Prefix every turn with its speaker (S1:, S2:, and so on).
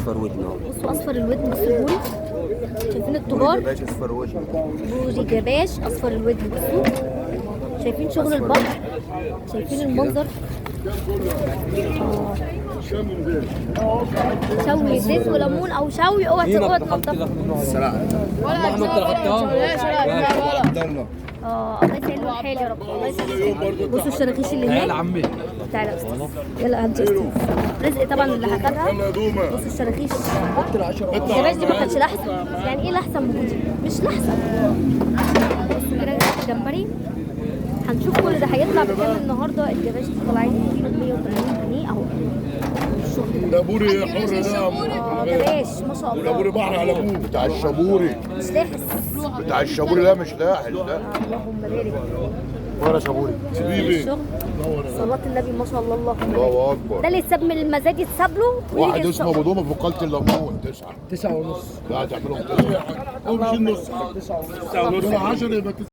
S1: اصفر ودن اهو.
S2: بصوا اصفر الودن، بصوا البوري، شايفين التجار؟
S1: جباش اصفر ودن.
S2: بوري جباش اصفر الودن، بصوا شايفين شغل البحر، شايفين المنظر. شوي زيت وليمون او شوي، اوعى تنضف.
S1: محمد
S2: الله يسهل الحال يا رب، الله يسهل الحال. بصوا الشراكيش اللي هناك.
S1: عمي
S2: تعالى يا استاذ، يلا يا استاذ. رزق طبعا اللي هاخدها. بصوا الشراكيش، الجباش دي ما كانتش الاحسن، يعني ايه الاحسن من دي؟ مش الاحسن. بصوا كده الجمبري، هنشوف كل ده هيطلع بكام النهارده. الجباش دي طالعين كيلو ب 180 جنيه اهو.
S3: ده بوري حر ده.
S2: جباش ما شاء الله.
S3: ده بوري بحر على ابوه بتاع الشابوري.
S2: مش لاحس.
S3: بتاع الشابوري ده مش لاحس ده.
S2: اللهم بارك.
S3: ورا شابوري. سيبيه.
S2: الشغل صلاة النبي ما شاء الله، اللهم بارك.
S3: الله اكبر.
S2: ده اللي يتساب من المزاج يتساب له.
S3: واحد اسمه ابو دومه في وكاله الليمون 9
S1: 9 ونص.
S3: لا هتعملهم 9 او مش النص 9 ونص 10 يبقى